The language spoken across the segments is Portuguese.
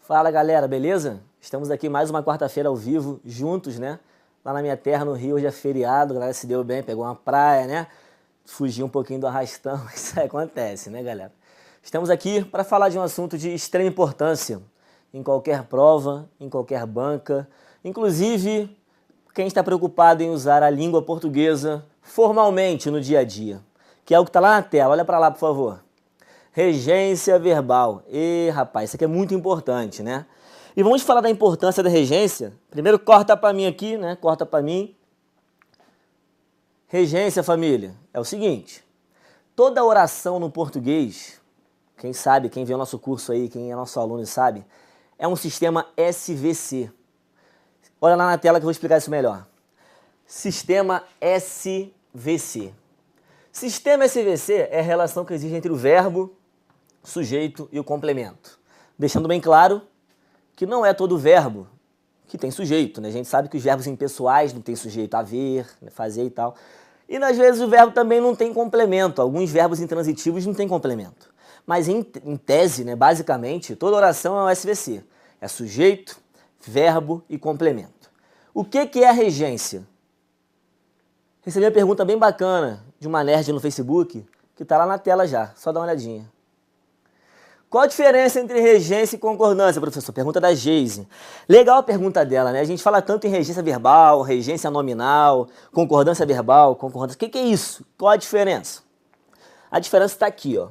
Fala galera, beleza? Estamos aqui mais uma quarta-feira ao vivo, juntos, né? Lá na minha terra, no Rio, hoje é feriado, a galera se deu bem, pegou uma praia, né? Fugiu um pouquinho do arrastão, isso aí acontece, né galera? Estamos aqui para falar de um assunto de extrema importância em qualquer prova, em qualquer banca, inclusive quem está preocupado em usar a língua portuguesa formalmente no dia a dia, que é o que está lá na tela, olha para lá por favor. Regência verbal. Rapaz, isso aqui é muito importante, né? E vamos falar da importância da regência. Primeiro corta para mim aqui, né? Corta para mim. Regência, família, é o seguinte. Toda oração no português, quem sabe, quem vê o nosso curso aí, quem é nosso aluno sabe, é um sistema SVC. Olha lá na tela que eu vou explicar isso melhor. Sistema SVC. Sistema SVC é a relação que existe entre o verbo, sujeito e o complemento. Deixando bem claro que não é todo verbo que tem sujeito, né? A gente sabe que os verbos impessoais não tem sujeito, haver, fazer e tal. E às vezes o verbo também não tem complemento. Alguns verbos intransitivos não tem complemento. Mas em tese, né, basicamente, toda oração é um SVC. É sujeito, verbo e complemento. O que é a regência? Recebi uma pergunta bem bacana de uma nerd no Facebook, que está lá na tela já, só dá uma olhadinha. Qual a diferença entre regência e concordância, professor? Pergunta da Geise. Legal a pergunta dela, né? A gente fala tanto em regência verbal, regência nominal, concordância verbal, concordância... O que é isso? Qual a diferença? A diferença está aqui, ó.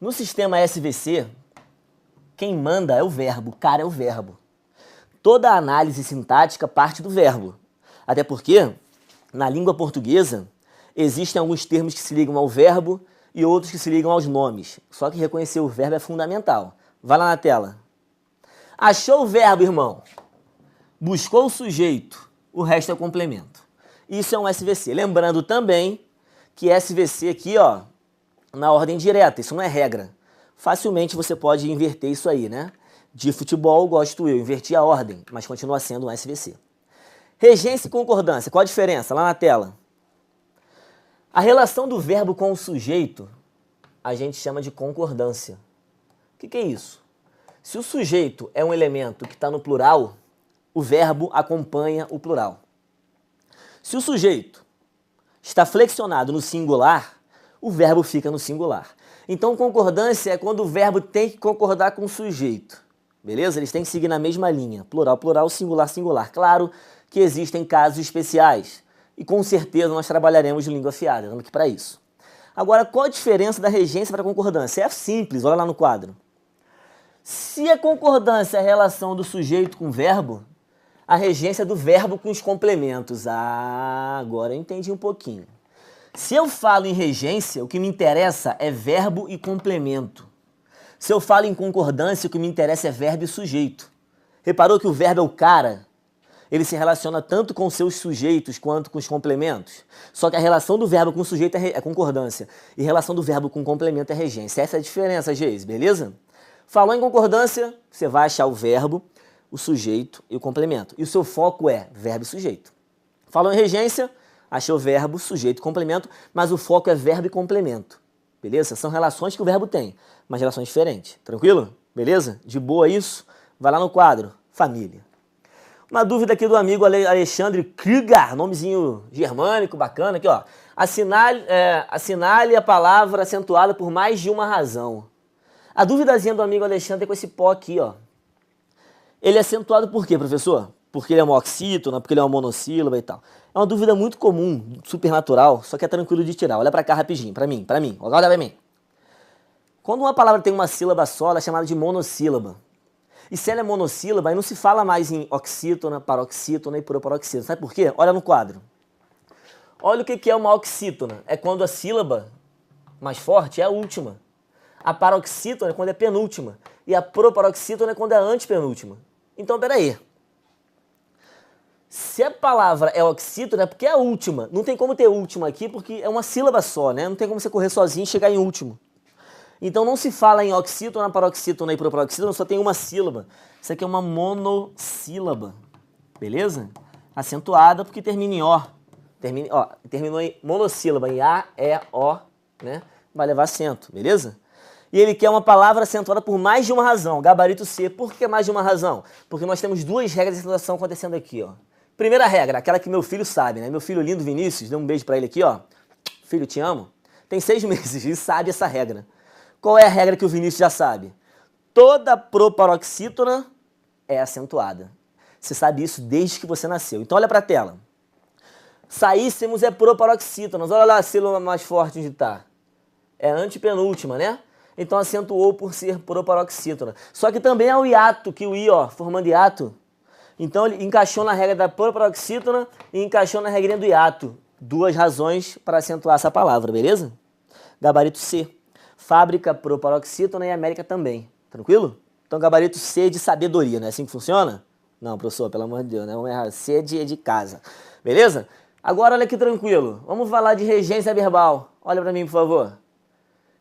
No sistema SVC, quem manda é o verbo, o cara é o verbo. Toda a análise sintática parte do verbo. Até porque, na língua portuguesa, existem alguns termos que se ligam ao verbo e outros que se ligam aos nomes. Só que reconhecer o verbo é fundamental. Vai lá na tela. Achou o verbo, irmão. Buscou o sujeito. O resto é complemento. Isso é um SVC. Lembrando também que SVC aqui, ó, na ordem direta. Isso não é regra. Facilmente você pode inverter isso aí, né? De futebol, gosto eu. Inverti a ordem, mas continua sendo um SVC. Regência e concordância. Qual a diferença? Lá na tela. A relação do verbo com o sujeito, a gente chama de concordância. O que é isso? Se o sujeito é um elemento que está no plural, o verbo acompanha o plural. Se o sujeito está flexionado no singular, o verbo fica no singular. Então, concordância é quando o verbo tem que concordar com o sujeito. Beleza? Eles têm que seguir na mesma linha. Plural, plural, singular, singular. Claro que existem casos especiais. E com certeza nós trabalharemos de língua afiada, dando aqui para isso. Agora, qual a diferença da regência para a concordância? É simples, olha lá no quadro. Se a concordância é a relação do sujeito com o verbo, a regência é do verbo com os complementos. Agora eu entendi um pouquinho. Se eu falo em regência, o que me interessa é verbo e complemento. Se eu falo em concordância, o que me interessa é verbo e sujeito. Reparou que o verbo é o cara? Ele se relaciona tanto com seus sujeitos quanto com os complementos. Só que a relação do verbo com o sujeito é concordância. E a relação do verbo com o complemento é regência. Essa é a diferença, Geise, beleza? Falou em concordância, você vai achar o verbo, o sujeito e o complemento. E o seu foco é verbo e sujeito. Falou em regência, achou verbo, sujeito e complemento, mas o foco é verbo e complemento. Beleza? São relações que o verbo tem, mas relações diferentes. Tranquilo? Beleza? De boa isso? Vai lá no quadro, família. Uma dúvida aqui do amigo Alexandre Krüger, nomezinho germânico, bacana, aqui ó. Assinale a palavra acentuada por mais de uma razão. A duvidazinha do amigo Alexandre é com esse pó aqui, ó. Ele é acentuado por quê, professor? Porque ele é uma oxítona, porque ele é uma monossílaba e tal. É uma dúvida muito comum, supernatural, só que é tranquilo de tirar. Olha pra cá rapidinho, pra mim. Olha pra mim. Quando uma palavra tem uma sílaba só, ela é chamada de monossílaba. E se ela é monossílaba, aí não se fala mais em oxítona, paroxítona e proparoxítona. Sabe por quê? Olha no quadro. Olha o que é uma oxítona. É quando a sílaba mais forte é a última. A paroxítona é quando é penúltima. E a proparoxítona é quando é a antepenúltima. Então, peraí. Se a palavra é oxítona, é porque é a última. Não tem como ter última aqui, porque é uma sílaba só, né? Não tem como você correr sozinho e chegar em último. Então não se fala em oxítona, paroxítona e proparoxítona, só tem uma sílaba. Isso aqui é uma monossílaba, beleza? Acentuada porque termina em O. Terminou em monossílaba, em A, E, O, né? Vai levar acento, beleza? E ele quer uma palavra acentuada por mais de uma razão. Gabarito C. Por que mais de uma razão? Porque nós temos duas regras de acentuação acontecendo aqui, ó. Primeira regra, aquela que meu filho sabe, né? Meu filho lindo Vinícius, dê um beijo pra ele aqui, ó. Filho, te amo. Tem 6 meses e sabe essa regra. Qual é a regra que o Vinícius já sabe? Toda proparoxítona é acentuada. Você sabe isso desde que você nasceu. Então olha pra tela. Saíssemos é proparoxítonas. Olha lá a sílaba mais forte onde está. É a antepenúltima, né? Então acentuou por ser proparoxítona. Só que também é o hiato, que o I, ó, formando hiato. Então ele encaixou na regra da proparoxítona e encaixou na regrinha do hiato. Duas razões para acentuar essa palavra, beleza? Gabarito C. Fábrica proparoxítona e América também. Tranquilo? Então gabarito C de sabedoria, não é assim que funciona? Não, professor, pelo amor de Deus, né? Vamos errar. C de casa. Beleza? Agora olha que tranquilo. Vamos falar de regência verbal. Olha para mim, por favor.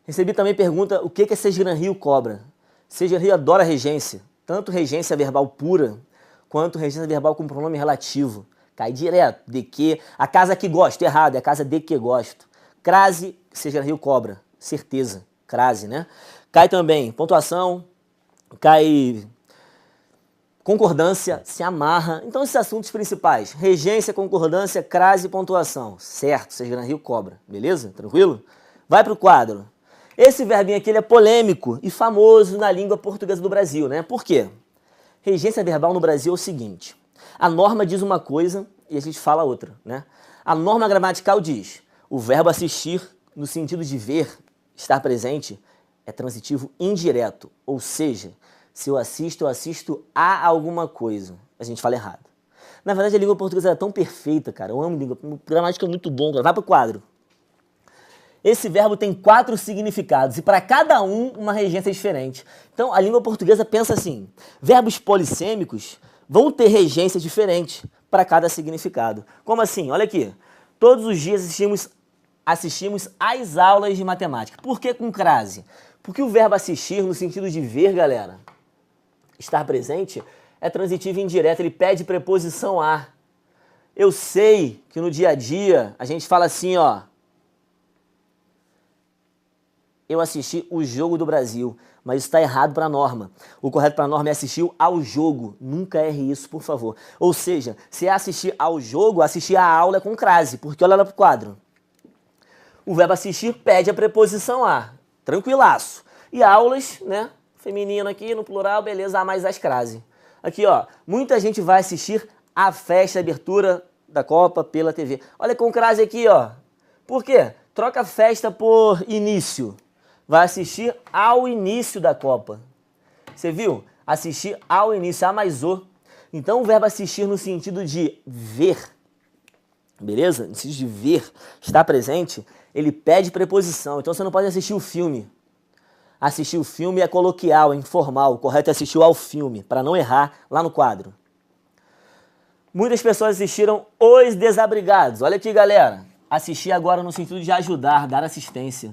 Recebi também pergunta o que Sejran Rio cobra. Sejran Rio adora regência. Tanto regência verbal pura, quanto regência verbal com pronome relativo. Cai direto. De que. A casa que gosto. Errado. É a casa de que gosto. Crase, Sejran Rio cobra. Certeza. Crase, né? Cai também pontuação. Cai concordância, se amarra. Então esses assuntos principais. Regência, concordância, crase e pontuação. Certo. Sejran Rio cobra. Beleza? Tranquilo? Vai pro quadro. Esse verbinho aqui ele é polêmico e famoso na língua portuguesa do Brasil, né? Por quê? Regência verbal no Brasil é o seguinte. A norma diz uma coisa e a gente fala outra, né? A norma gramatical diz: o verbo assistir, no sentido de ver, estar presente, é transitivo indireto. Ou seja, se eu assisto a alguma coisa. A gente fala errado. Na verdade, a língua portuguesa é tão perfeita, cara. Eu amo língua. Gramática é muito bom. Vai pro quadro. Esse verbo tem 4 significados e para cada um uma regência diferente. Então a língua portuguesa pensa assim: verbos polissêmicos vão ter regências diferentes para cada significado. Como assim? Olha aqui. Todos os dias assistimos às aulas de matemática. Por que com crase? Porque o verbo assistir, no sentido de ver, galera, estar presente, é transitivo indireto, ele pede preposição a. Eu sei que no dia a dia a gente fala assim, ó. Eu assisti o jogo do Brasil, mas isso está errado para a norma. O correto para a norma é assistir ao jogo. Nunca erre isso, por favor. Ou seja, se é assistir ao jogo, assistir à aula é com crase, porque olha lá pro quadro. O verbo assistir pede a preposição a. Tranquilaço. E aulas, né? Feminino aqui, no plural, beleza, a mais as crase. Aqui, ó. Muita gente vai assistir a festa de abertura da Copa pela TV. Olha com crase aqui, ó. Por quê? Troca festa por início. Vai assistir ao início da Copa. Você viu? Assistir ao início, a mais o. Então o verbo assistir no sentido de ver, beleza? No sentido de ver, estar presente, ele pede preposição. Então você não pode assistir o filme. Assistir o filme é coloquial, é informal. O correto é assistir ao filme, para não errar lá no quadro. Muitas pessoas assistiram Os Desabrigados. Olha aqui, galera. Assistir agora no sentido de ajudar, dar assistência.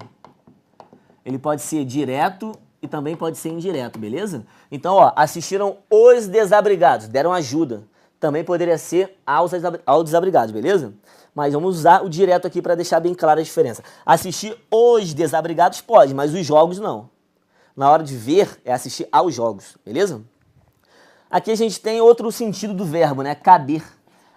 Ele pode ser direto e também pode ser indireto, beleza? Então, ó, assistiram Os Desabrigados, deram ajuda. Também poderia ser aos desabrigados, beleza? Mas vamos usar o direto aqui para deixar bem clara a diferença. Assistir Os Desabrigados pode, mas os jogos não. Na hora de ver, é assistir aos jogos, beleza? Aqui a gente tem outro sentido do verbo, né? Caber.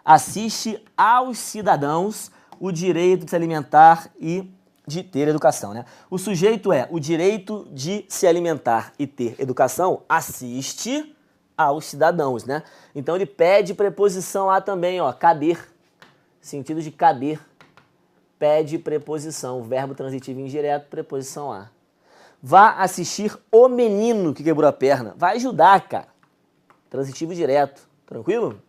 Assiste aos cidadãos o direito de se alimentar e de ter educação, né? O sujeito é o direito de se alimentar e ter educação, assiste aos cidadãos, né? Então ele pede preposição a também, ó, caber. Sentido de caber. Pede preposição, verbo transitivo indireto, preposição a. Vá assistir o menino que quebrou a perna. Vai ajudar, cara. Transitivo direto, tranquilo?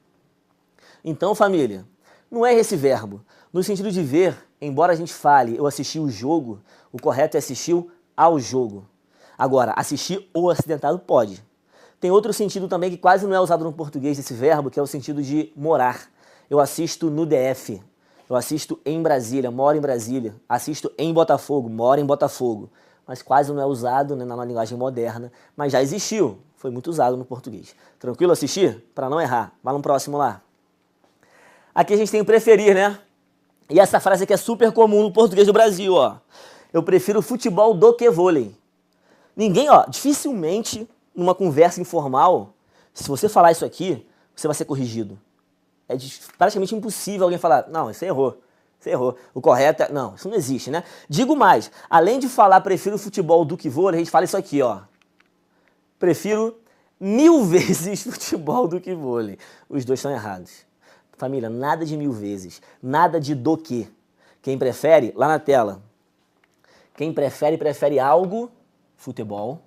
Então, família, não é esse verbo. No sentido de ver, embora a gente fale eu assisti o jogo, o correto é assistir ao jogo. Agora, assistir o acidentado pode. Tem outro sentido também que quase não é usado no português desse verbo, que é o sentido de morar. Eu assisto no DF, eu assisto em Brasília, moro em Brasília, assisto em Botafogo, moro em Botafogo. Mas quase não é usado, né, na linguagem moderna, mas já existiu, foi muito usado no português. Tranquilo assistir? Para não errar. Vai no próximo lá. Aqui a gente tem o preferir, né? E essa frase aqui é super comum no português do Brasil, ó. Eu prefiro futebol do que vôlei. Ninguém, ó, dificilmente, numa conversa informal, se você falar isso aqui, você vai ser corrigido. É praticamente impossível alguém falar, não, você errou. Você errou. O correto é... Não, isso não existe, né? Digo mais, além de falar prefiro futebol do que vôlei, a gente fala isso aqui, ó. Prefiro 1000 vezes futebol do que vôlei. Os dois estão errados. Família, nada de 1000 vezes. Nada de do que. Quem prefere, lá na tela. Quem prefere algo, futebol,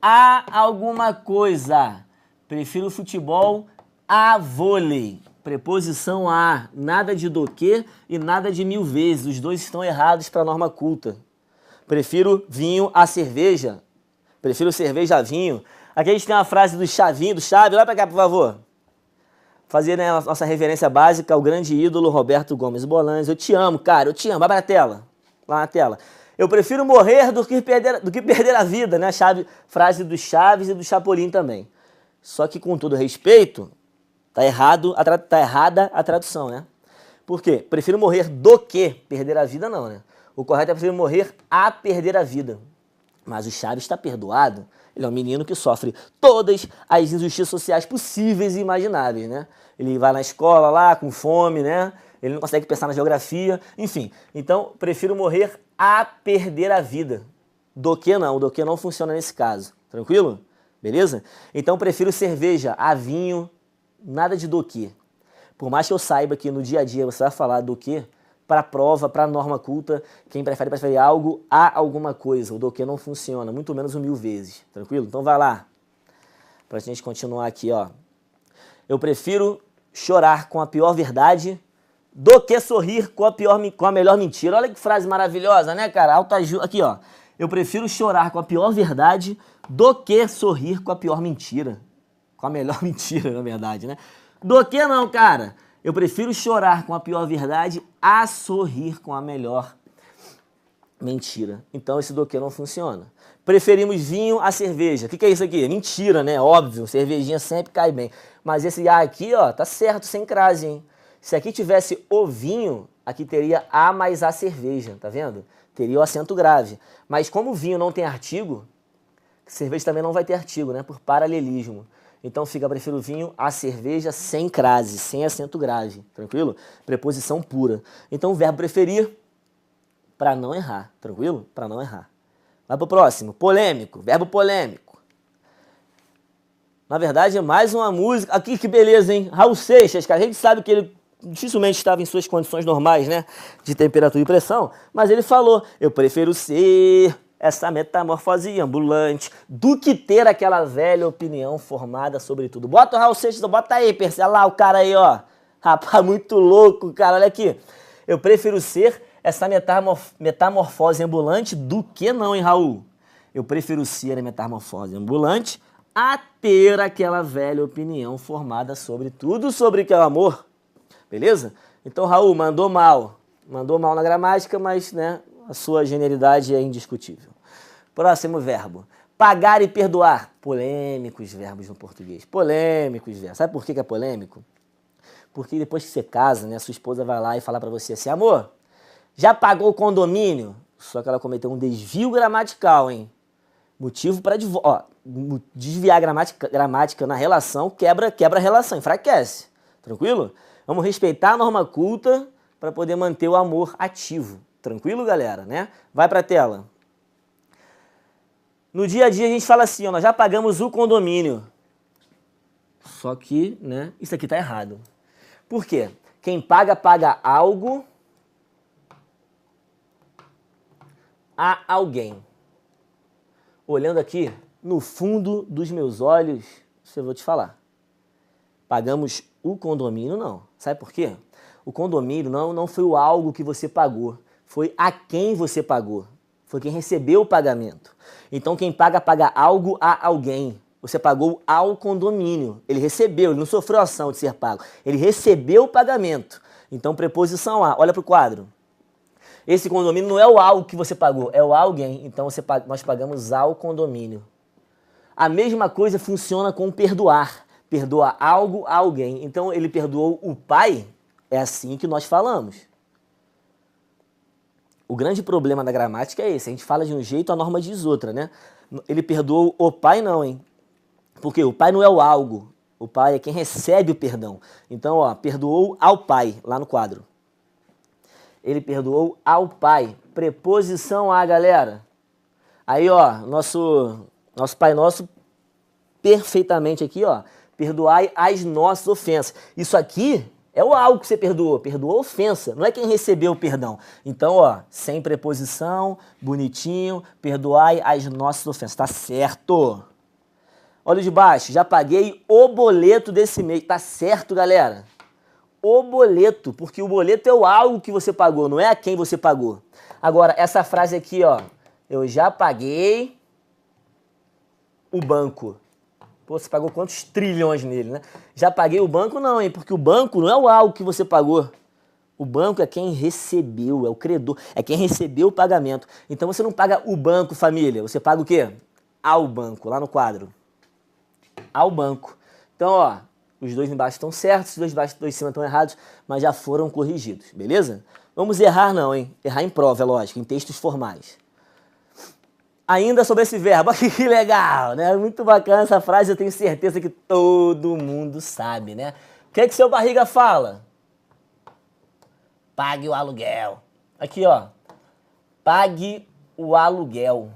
a alguma coisa. Prefiro futebol a vôlei. Preposição a, nada de do que e nada de 1000 vezes. Os dois estão errados para a norma culta. Prefiro vinho a cerveja. Prefiro cerveja a vinho. Aqui a gente tem uma frase do Chavinho, do Chave. Olha para cá, por favor. Fazer, né, a nossa reverência básica ao grande ídolo Roberto Gomes Bolanhos. Eu te amo, cara, eu te amo. Vai pra tela. Lá na tela. Eu prefiro morrer do que perder a vida, né? Frase do Chaves e do Chapolin também. Só que, com todo respeito, tá errada a tradução, né? Por quê? Prefiro morrer do que perder a vida, não, né? O correto é prefiro morrer a perder a vida. Mas o Chaves está perdoado. Ele é um menino que sofre todas as injustiças sociais possíveis e imagináveis, né? Ele vai na escola lá com fome, né? Ele não consegue pensar na geografia, enfim. Então, prefiro morrer a perder a vida. Do que não, o do que não funciona nesse caso. Tranquilo? Beleza? Então, prefiro cerveja a vinho, nada de do que. Por mais que eu saiba que no dia a dia você vai falar do que, para a prova, para a norma culta, quem prefere algo a alguma coisa. O do que não funciona, muito menos 1000 vezes. Tranquilo? Então, vai lá. Para a gente continuar aqui, ó. Eu prefiro chorar com a pior verdade do que sorrir com a melhor mentira. Olha que frase maravilhosa, né, cara? Autoajuda. Aqui, ó. Eu prefiro chorar com a pior verdade do que sorrir com a pior mentira. Com a melhor mentira, na verdade, né? Do que não, cara? Eu prefiro chorar com a pior verdade a sorrir com a melhor mentira. Então, esse do que não funciona. Preferimos vinho a cerveja. O que é isso aqui? Mentira, né? Óbvio, cervejinha sempre cai bem. Mas esse A aqui, ó, tá certo, sem crase, hein? Se aqui tivesse o vinho, aqui teria a mais a cerveja, tá vendo? Teria o acento grave. Mas como o vinho não tem artigo, cerveja também não vai ter artigo, né? Por paralelismo. Então fica, prefiro vinho a cerveja sem crase, sem acento grave, tranquilo? Preposição pura. Então o verbo preferir, para não errar, tranquilo? Para não errar. Vai pro próximo, polêmico, verbo polêmico. Na verdade é mais uma música, aqui que beleza, hein? Raul Seixas, cara, a gente sabe que ele dificilmente estava em suas condições normais, né? De temperatura e pressão, mas ele falou, eu prefiro ser essa metamorfose ambulante do que ter aquela velha opinião formada sobre tudo. Bota o Raul Seixas, bota aí, Percy, olha lá o cara aí, ó. Rapaz, muito louco, cara, olha aqui. Eu prefiro ser essa metamorfose ambulante do que não, hein, Raul? Eu prefiro ser a metamorfose ambulante a ter aquela velha opinião formada sobre tudo sobre que é o amor. Beleza? Então, Raul, mandou mal na gramática, mas, né, a sua genialidade é indiscutível. Próximo verbo. Pagar e perdoar. Polêmicos verbos no português. Polêmicos verbos. Sabe por que é polêmico? Porque depois que você casa, né, sua esposa vai lá e fala pra você assim, amor, já pagou o condomínio? Só que ela cometeu um desvio gramatical, hein? Motivo para desviar a gramática na relação, quebra a relação, enfraquece. Tranquilo? Vamos respeitar a norma culta para poder manter o amor ativo. Tranquilo, galera, né? Vai para a tela. No dia a dia a gente fala assim, ó, nós já pagamos o condomínio. Só que, né, isso aqui tá errado. Por quê? Quem paga, paga algo a alguém. Olhando aqui no fundo dos meus olhos, eu vou te falar. Pagamos o condomínio, não. Sabe por quê? O condomínio não foi o algo que você pagou. Foi a quem você pagou. Foi quem recebeu o pagamento. Então, quem paga, paga algo a alguém. Você pagou ao condomínio. Ele recebeu, ele não sofreu ação de ser pago. Ele recebeu o pagamento. Então, preposição a. Olha para o quadro. Esse condomínio não é o algo que você pagou, é o alguém. Então, nós pagamos ao condomínio. A mesma coisa funciona com perdoar. Perdoa algo a alguém. Então, ele perdoou o pai, é assim que nós falamos. o grande problema da gramática é esse. A gente fala de um jeito, a norma diz outra, né? Ele perdoou o pai não, hein? Porque o pai não é o algo. O pai é quem recebe o perdão. Então, ó, perdoou ao pai, lá no quadro. Ele perdoou ao pai. Preposição a, galera. Aí, ó, nosso Pai Nosso, perfeitamente aqui, ó. Perdoai as nossas ofensas. Isso aqui é o algo que você perdoou. Perdoou a ofensa. Não é quem recebeu o perdão. Então, ó, sem preposição, bonitinho. Perdoai as nossas ofensas. Tá certo. Olha de baixo. Já paguei o boleto desse mês. Tá certo, galera? O boleto. Porque o boleto é o algo que você pagou. Não é a quem você pagou. Agora, essa frase aqui, ó. Eu já paguei o banco. Pô, você pagou quantos trilhões nele, né? Já paguei o banco não, hein? Porque o banco não é o algo que você pagou. O banco é quem recebeu, é o credor, é quem recebeu o pagamento. Então você não paga o banco, família. Você paga o quê? Ao banco, lá no quadro. Ao banco. Então, ó, os dois embaixo estão certos, os dois embaixo, dois em cima estão errados, mas já foram corrigidos, beleza? Vamos errar não, hein? Errar em prova, é lógico, em textos formais. Ainda sobre esse verbo, olha que legal, né? Muito bacana essa frase, eu tenho certeza que todo mundo sabe, né? O que é que seu barriga fala? Pague o aluguel. Aqui, ó. Pague o aluguel.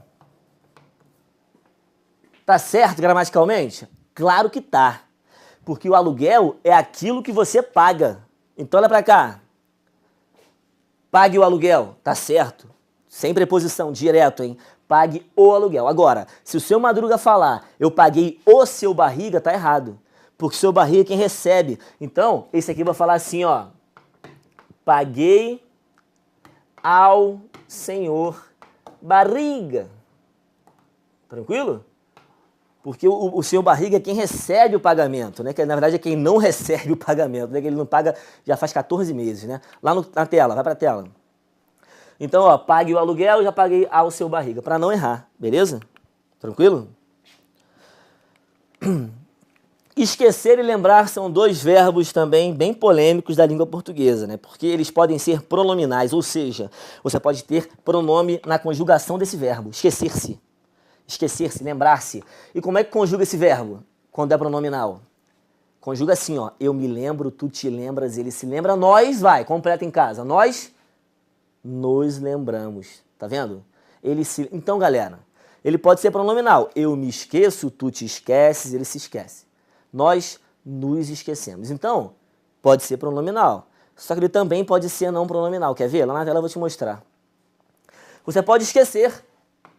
Tá certo gramaticalmente? Claro que tá. Porque o aluguel é aquilo que você paga. Então olha pra cá. Pague o aluguel. Tá certo. Sem preposição, direto, hein? Pague o aluguel. Agora, se o seu Madruga falar, eu paguei o seu barriga, tá errado. Porque o seu barriga é quem recebe. Então, esse aqui vai falar assim, ó. Paguei ao senhor barriga. Tranquilo? Porque o senhor barriga é quem recebe o pagamento, né? Que na verdade é quem não recebe o pagamento, né? Que ele não paga já faz 14 meses, né? Lá na tela, vai pra tela. Então, ó, pague o aluguel, eu já paguei ao seu barriga, para não errar, beleza? Tranquilo? Esquecer e lembrar são dois verbos também bem polêmicos da língua portuguesa, né? Porque eles podem ser pronominais, ou seja, você pode ter pronome na conjugação desse verbo, esquecer-se. Esquecer-se, lembrar-se. E como é que conjuga esse verbo quando é pronominal? Conjuga assim, ó, eu me lembro, tu te lembras, ele se lembra, nós, vai, completa em casa, nós nos lembramos, tá vendo? Então, galera, ele pode ser pronominal. Eu me esqueço, tu te esqueces, ele se esquece. Nós nos esquecemos. Então, pode ser pronominal. Só que ele também pode ser não pronominal. Quer ver? Lá na tela eu vou te mostrar. Você pode esquecer.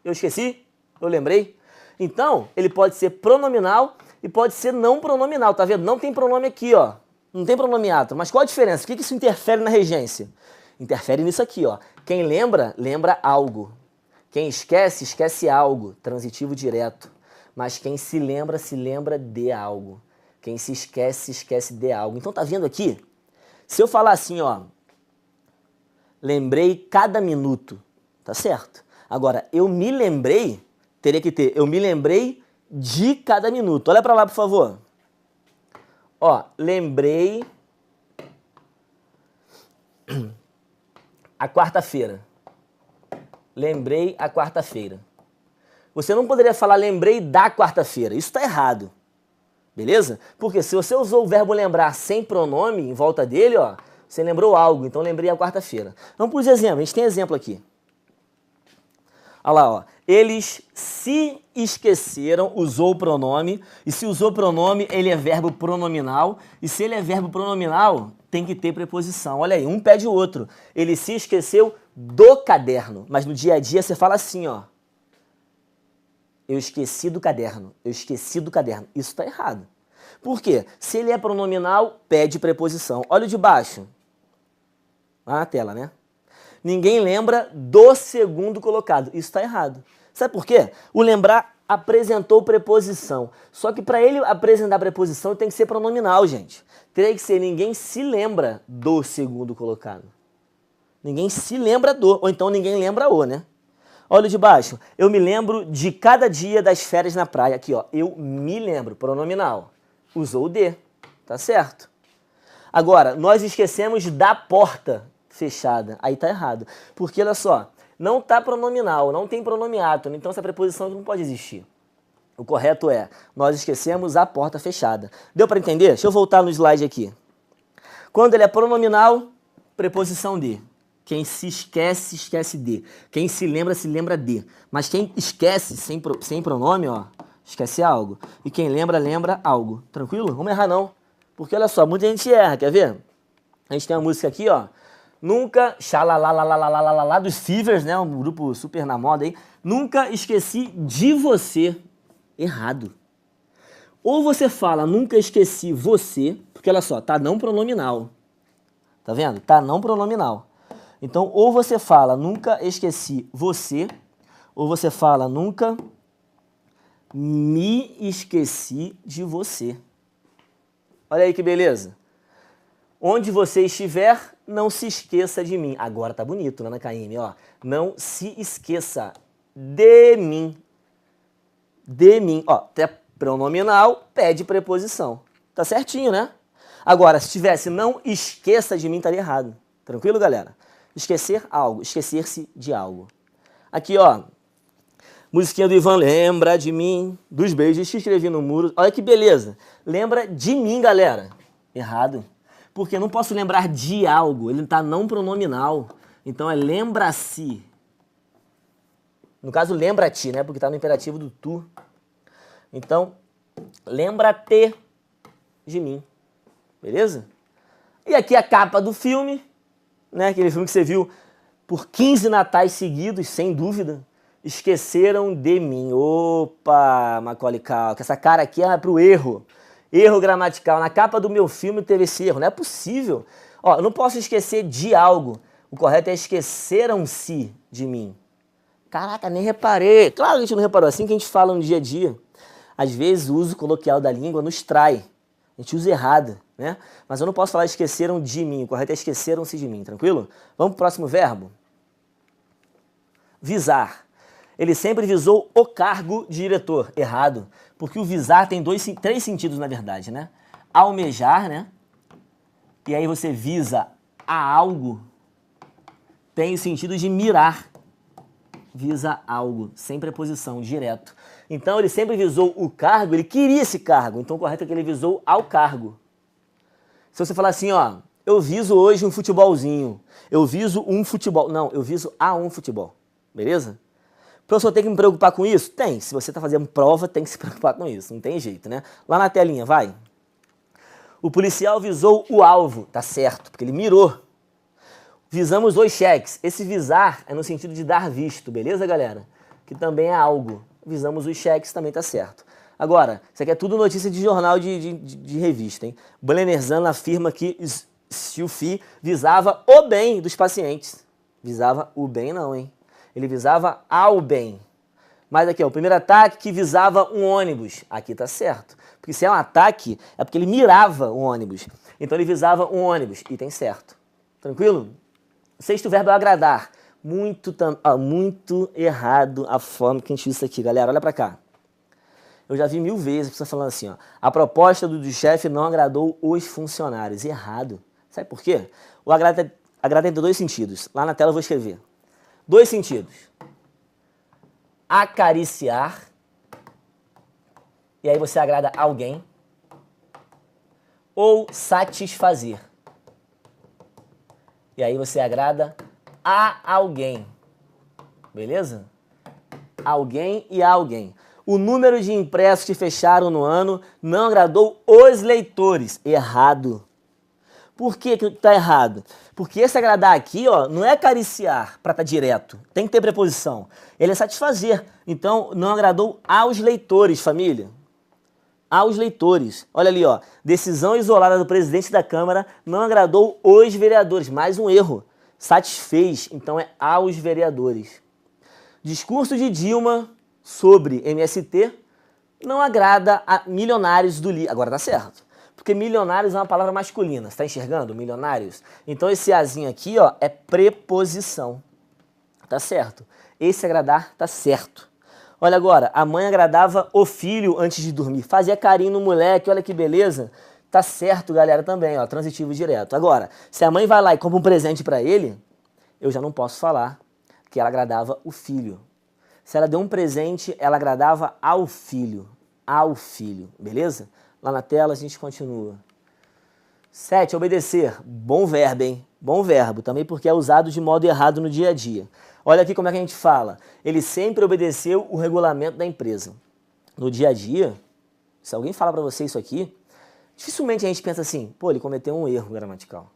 Eu esqueci, eu lembrei. Então, ele pode ser pronominal e pode ser não pronominal, tá vendo? Não tem pronome aqui, ó. Não tem pronome ato. Mas qual a diferença? O que isso interfere na regência? Interfere nisso aqui, ó. Quem lembra, lembra algo. Quem esquece, esquece algo. Transitivo direto. Mas quem se lembra de algo. Quem se esquece de algo. Então tá vendo aqui? Se eu falar assim, ó. Lembrei cada minuto. Tá certo? Agora, eu me lembrei, teria que ter, eu me lembrei de cada minuto. Olha pra lá, por favor. Ó, lembrei a quarta-feira. Lembrei a quarta-feira. Você não poderia falar lembrei da quarta-feira. Isso está errado. Beleza? Porque se você usou o verbo lembrar sem pronome em volta dele, ó, você lembrou algo. Então lembrei a quarta-feira. Vamos para os exemplos. A gente tem exemplo aqui. Olha lá, ó. Eles se esqueceram, usou o pronome. E se usou pronome, ele é verbo pronominal. E se ele é verbo pronominal, tem que ter preposição. Olha aí, um pede o outro. Ele se esqueceu do caderno. Mas no dia a dia você fala assim, ó. Eu esqueci do caderno. Eu esqueci do caderno. Isso está errado. Por quê? Se ele é pronominal, pede preposição. Olha o de baixo. Lá na tela, né? Ninguém lembra do segundo colocado. Isso está errado. Sabe por quê? O lembrar apresentou preposição. Só que para ele apresentar preposição tem que ser pronominal, gente. Teria que ser ninguém se lembra do segundo colocado. Ninguém se lembra do, ou então ninguém lembra o, né? Olha o de baixo. Eu me lembro de cada dia das férias na praia. Aqui, ó. Eu me lembro, pronominal. Usou o de, tá certo? Agora, nós esquecemos da porta. fechada. Aí tá errado. Porque, olha só, não tá pronominal, não tem pronomiato, então essa preposição não pode existir. O correto é, nós esquecemos a porta fechada. Deu para entender? Deixa eu voltar no slide aqui. Quando ele é pronominal, preposição de. Quem se esquece, esquece de. Quem se lembra de. Mas quem esquece sem pronome, ó, esquece algo. E quem lembra, lembra algo. Tranquilo? Vamos errar não. Porque olha só, muita gente erra, quer ver? A gente tem uma música aqui, ó. Nunca, xalalalalalalalala, dos Fevers, né? Um grupo super na moda aí. Nunca esqueci de você. Errado. Ou você fala, nunca esqueci você, porque olha só, tá não pronominal. Tá vendo? Tá não pronominal. Então, ou você fala, nunca esqueci você, ou você fala, nunca me esqueci de você. Olha aí que beleza. Onde você estiver, não se esqueça de mim. Agora tá bonito lá na KM, ó. Não se esqueça de mim. De mim. Ó, até pronominal pede preposição. Tá certinho, né? Agora, se tivesse não esqueça de mim, estaria errado. Tranquilo, galera? Esquecer algo, esquecer-se de algo. Aqui, ó. Musiquinha do Ivan, lembra de mim, dos beijos que escrevi no muro. Olha que beleza. Lembra de mim, galera. Errado. Porque eu não posso lembrar de algo, ele tá não pronominal. Então é lembra-se. No caso, lembra-te, né? Porque tá no imperativo do tu. Então, lembra-te de mim. Beleza? E aqui a capa do filme, né? Aquele filme que você viu por 15 natais seguidos, sem dúvida. Esqueceram de mim. Opa, Macaulay Culkin. Essa cara aqui é pro erro. Erro gramatical. Na capa do meu filme teve esse erro. Não é possível. Ó, eu não posso esquecer de algo. O correto é esqueceram-se de mim. Caraca, nem reparei. Claro que a gente não reparou. Assim que a gente fala no dia a dia. Às vezes o uso coloquial da língua nos trai. A gente usa errado, né? Mas eu não posso falar esqueceram de mim. O correto é esqueceram-se de mim, tranquilo? Vamos pro próximo verbo? Visar. Ele sempre visou o cargo de diretor. Errado. Porque o visar tem três sentidos, na verdade, né? Almejar, né? E aí você visa a algo. Tem o sentido de mirar. Visa algo, sem preposição, direto. Então ele sempre visou o cargo, ele queria esse cargo. Então o correto é que ele visou ao cargo. Se você falar assim, ó, eu viso hoje um futebolzinho. Eu viso um futebol. Não, eu viso a um futebol. Beleza? O professor tem que me preocupar com isso? Tem. Se você está fazendo prova, tem que se preocupar com isso. Não tem jeito, né? Lá na telinha, vai. O policial visou o alvo. Tá certo, porque ele mirou. Visamos os cheques. Esse visar é no sentido de dar visto, beleza, galera? Que também é algo. Visamos os cheques, também tá certo. Agora, isso aqui é tudo notícia de jornal de revista, hein? Blennerzan afirma que Silfi visava o bem dos pacientes. Visava o bem não, hein? Ele visava ao bem. Mas aqui, ó, o primeiro ataque que visava um ônibus. Aqui tá certo. Porque se é um ataque, é porque ele mirava o ônibus. Então ele visava um ônibus. E tem certo. Tranquilo? Sexto verbo é agradar. Muito errado a forma que a gente usa isso aqui, galera. Olha pra cá. Eu já vi 1000 vezes a pessoa falando assim, ó. A proposta do chefe não agradou os funcionários. Errado. Sabe por quê? O agradar tem dois sentidos. Lá na tela eu vou escrever. 2 sentidos. Acariciar. E aí você agrada alguém. Ou satisfazer. E aí você agrada a alguém. Beleza? Alguém e a alguém. O número de impressos que fecharam no ano não agradou os leitores. Errado. Por que que tá errado? Porque esse agradar aqui, ó, não é acariciar para estar direto. Tem que ter preposição. Ele é satisfazer. Então, não agradou aos leitores, família. Aos leitores. Olha ali, ó. Decisão isolada do presidente da Câmara não agradou os vereadores. Mais um erro. Satisfez. Então, é aos vereadores. Discurso de Dilma sobre MST não agrada a milionários do Li. Agora tá certo. Porque milionários é uma palavra masculina. Você tá enxergando? Milionários. Então esse azinho aqui, ó, é preposição. Tá certo. Esse agradar tá certo. Olha agora, a mãe agradava o filho antes de dormir. Fazia carinho no moleque, olha que beleza. tá certo, galera, também, ó, transitivo direto. Agora, se a mãe vai lá e compra um presente para ele, eu já não posso falar que ela agradava o filho. Se ela deu um presente, ela agradava ao filho, beleza? Lá na tela a gente continua. 7, obedecer. Bom verbo, hein? Bom verbo, também porque é usado de modo errado no dia a dia. Olha aqui como é que a gente fala. Ele sempre obedeceu o regulamento da empresa. No dia a dia, se alguém fala para você isso aqui, dificilmente a gente pensa assim, pô, ele cometeu um erro gramatical.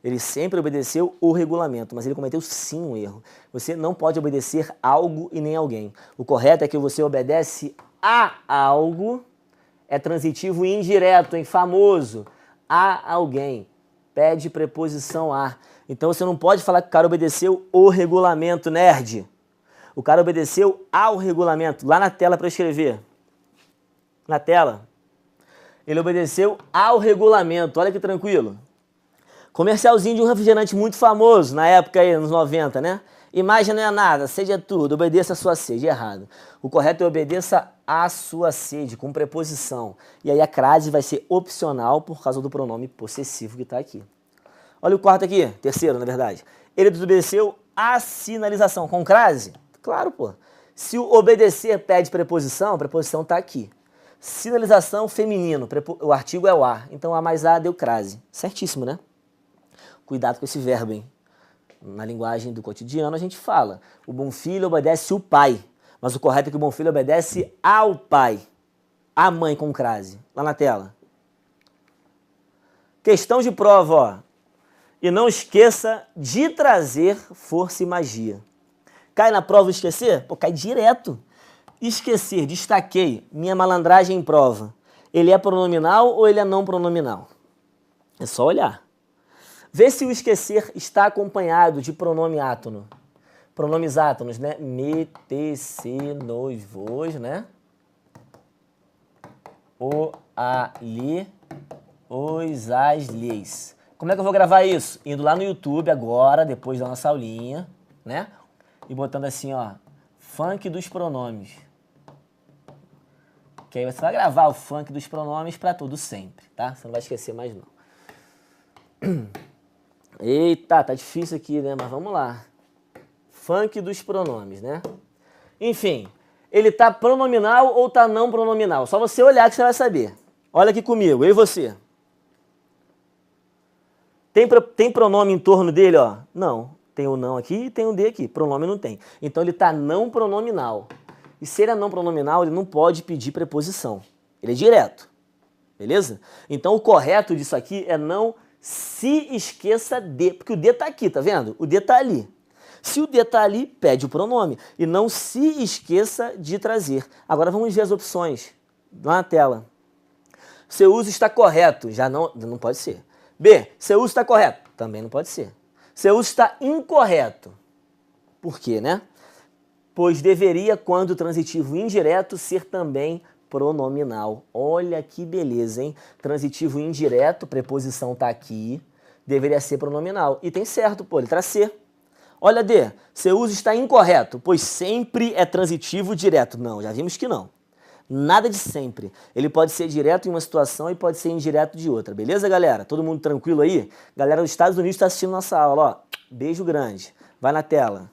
Ele sempre obedeceu o regulamento, mas ele cometeu sim um erro. Você não pode obedecer algo e nem alguém. O correto é que você obedece a algo, é transitivo indireto, hein? Famoso. A alguém. Pede preposição a. Então você não pode falar que o cara obedeceu o regulamento, nerd. O cara obedeceu ao regulamento. Lá na tela para escrever. Na tela. Ele obedeceu ao regulamento. Olha que tranquilo. Comercialzinho de um refrigerante muito famoso na época aí, anos 90, né? Imagem não é nada, sede é tudo, obedeça a sua sede. Errado. O correto é obedeça a sua sede, com preposição. E aí a crase vai ser opcional por causa do pronome possessivo que está aqui. Olha o quarto aqui, terceiro, na verdade. Ele desobedeceu a sinalização. Com crase? Claro, pô. Se o obedecer pede preposição, a preposição está aqui. Sinalização feminino, o artigo é o a. Então a mais a deu crase. Certíssimo, né? Cuidado com esse verbo, hein? Na linguagem do cotidiano a gente fala, o bom filho obedece o pai, mas o correto é que o bom filho obedece ao pai, a mãe com crase, lá na tela. Questão de prova, ó. E não esqueça de trazer força e magia. Cai na prova esquecer? Pô, cai direto. Esquecer, destaquei, minha malandragem em prova. Ele é pronominal ou ele é não pronominal? É só olhar. Vê se o esquecer está acompanhado de pronome átono. Pronomes átonos, né? Me, te, se, nos, vos, né? O, a, li, os, as, lhes. Como é que eu vou gravar isso? Indo lá no YouTube agora, depois da nossa aulinha, né? E botando assim, ó, funk dos pronomes. Que aí você vai gravar o funk dos pronomes para todo sempre, tá? Você não vai esquecer mais, não. Eita, tá difícil aqui, né? Mas vamos lá. Funk dos pronomes, né? Enfim, ele tá pronominal ou tá não pronominal? Só você olhar que você vai saber. Olha aqui comigo, eu e você. Tem pronome em torno dele, ó? Não. Tem o não aqui e tem o de aqui. Pronome não tem. Então ele tá não pronominal. E se ele é não pronominal, ele não pode pedir preposição. Ele é direto. Beleza? Então o correto disso aqui é não se esqueça de, porque o de tá aqui, tá vendo? O de tá ali. Se o de tá ali, pede o pronome. E não se esqueça de trazer. Agora vamos ver as opções lá na tela. Seu uso está correto. Já não pode ser. B, seu uso está correto. Também não pode ser. Seu uso está incorreto. Por quê, né? Pois deveria, quando transitivo indireto, ser também pronominal. Olha que beleza, hein? Transitivo indireto, preposição tá aqui, deveria ser pronominal. E tem certo, pô, letra C. Olha D, seu uso está incorreto, pois sempre é transitivo direto. Não, já vimos que não. Nada de sempre. Ele pode ser direto em uma situação e pode ser indireto de outra. Beleza, galera? Todo mundo tranquilo aí? Galera dos Estados Unidos está assistindo nossa aula, ó. Beijo grande. Vai na tela.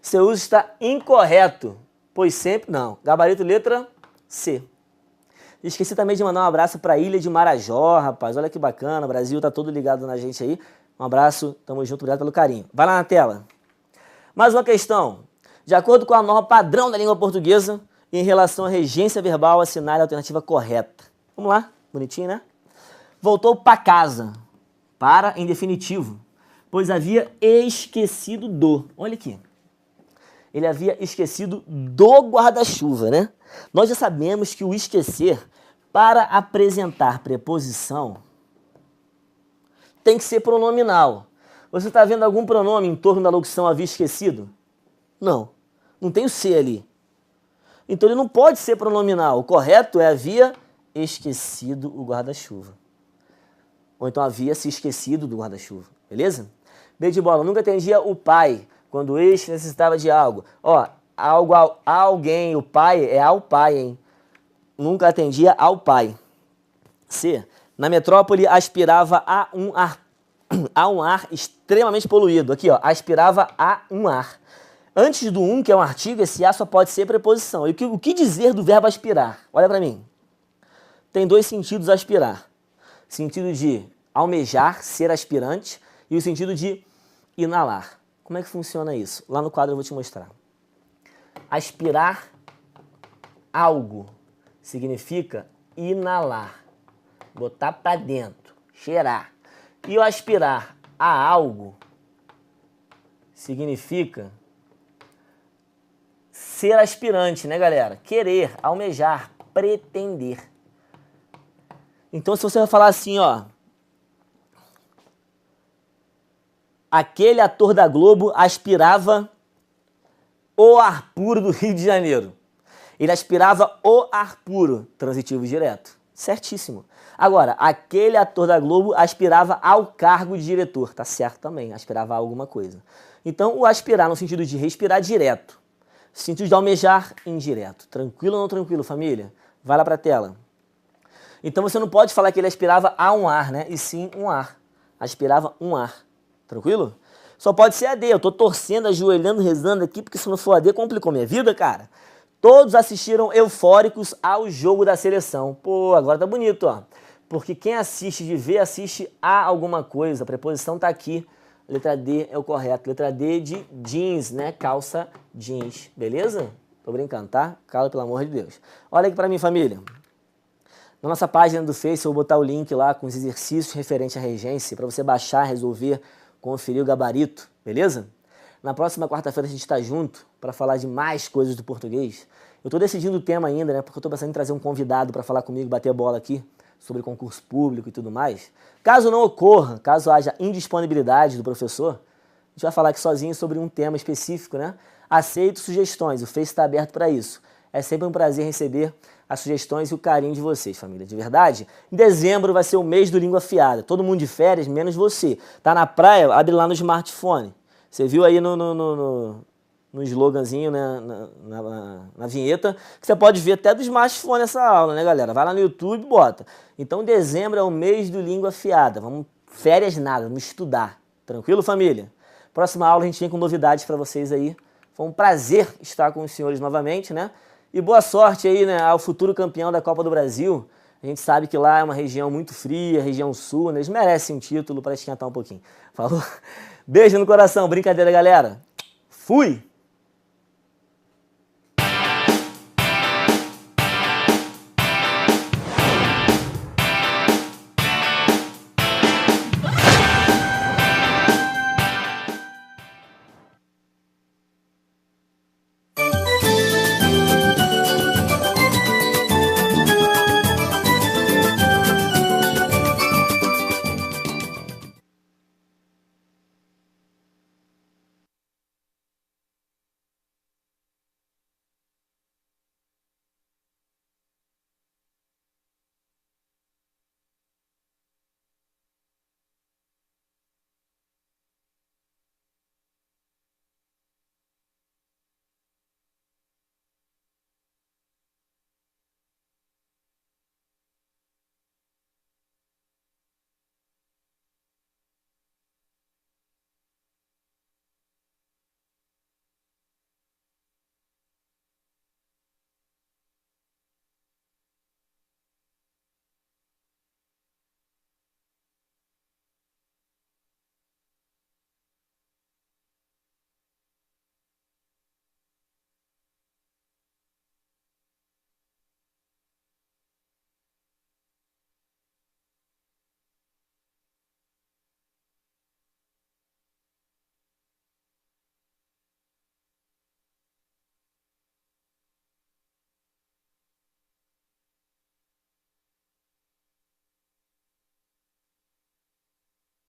Seu uso está incorreto, pois sempre... Não, gabarito letra C. Esqueci também de mandar um abraço para a Ilha de Marajó, rapaz. Olha que bacana, o Brasil tá todo ligado na gente aí. Um abraço, tamo junto, obrigado pelo carinho. Vai lá na tela. Mais uma questão. De acordo com a norma padrão da língua portuguesa, em relação à regência verbal, assinale a alternativa correta. Vamos lá, bonitinho, né? Voltou para casa, para em definitivo, pois havia esquecido do. Olha aqui. Ele havia esquecido do guarda-chuva, né? Nós já sabemos que o esquecer, para apresentar preposição, tem que ser pronominal. Você está vendo algum pronome em torno da locução havia esquecido? Não. Não tem o C ali. Então ele não pode ser pronominal. O correto é havia esquecido o guarda-chuva. Ou então havia se esquecido do guarda-chuva. Beleza? B de bola. Nunca atendia o pai quando este necessitava de algo. Ó, algo a alguém. O pai é ao pai, hein? Nunca atendia ao pai. C. Na metrópole, aspirava a um ar extremamente poluído. Aqui, ó, aspirava a um ar. Antes do um, que é um artigo, esse a só pode ser preposição. E o que dizer do verbo aspirar? Olha para mim. Tem dois sentidos aspirar. Sentido de almejar, ser aspirante, e o sentido de inalar. Como é que funciona isso? Lá no quadro eu vou te mostrar. Aspirar algo significa inalar, botar para dentro, cheirar. E o aspirar a algo significa ser aspirante, né, galera? Querer, almejar, pretender. Então, se você vai falar assim, ó, aquele ator da Globo aspirava o ar puro do Rio de Janeiro. Ele aspirava o ar puro, transitivo direto. Certíssimo. Agora, aquele ator da Globo aspirava ao cargo de diretor. Tá certo também, aspirava a alguma coisa. Então, o aspirar no sentido de respirar direto. Sentido de almejar indireto. Tranquilo ou não tranquilo, família? Vai lá pra tela. Então, você não pode falar que ele aspirava a um ar, né? E sim um ar. Aspirava um ar. Tranquilo? Só pode ser AD. Eu tô torcendo, ajoelhando, rezando aqui, porque se não for AD, complicou minha vida, cara. Todos assistiram eufóricos ao jogo da seleção. Pô, agora tá bonito, ó. Porque quem assiste de ver, assiste a alguma coisa. A preposição tá aqui. Letra D é o correto. Letra D de jeans, né? Calça jeans. Beleza? Tô brincando, tá? Cala, pelo amor de Deus. Olha aqui pra mim, família. Na nossa página do Face, eu vou botar o link lá com os exercícios referentes à regência para você baixar, resolver, conferir o gabarito. Beleza? Na próxima quarta-feira a gente está junto para falar de mais coisas do português. Eu estou decidindo o tema ainda, né? Porque eu estou pensando em trazer um convidado para falar comigo, bater bola aqui sobre concurso público e tudo mais. Caso não ocorra, caso haja indisponibilidade do professor, a gente vai falar aqui sozinho sobre um tema específico, né? Aceito sugestões, o Face está aberto para isso. É sempre um prazer receber as sugestões e o carinho de vocês, família. De verdade, em dezembro vai ser o mês do Língua Afiada. Todo mundo de férias, menos você. Tá na praia? Abre lá no smartphone. Você viu aí no sloganzinho, né, na vinheta, que você pode ver até do smartphone essa aula, né, galera? Vai lá no YouTube e bota. Então, dezembro é o mês do Língua Afiada. Vamos, férias nada, vamos estudar. Tranquilo, família? Próxima aula a gente vem com novidades para vocês aí. Foi um prazer estar com os senhores novamente, né? E boa sorte aí, né, ao futuro campeão da Copa do Brasil. A gente sabe que lá é uma região muito fria, região sul, né? Eles merecem um título para esquentar um pouquinho. Falou? Beijo no coração, brincadeira, galera. Fui!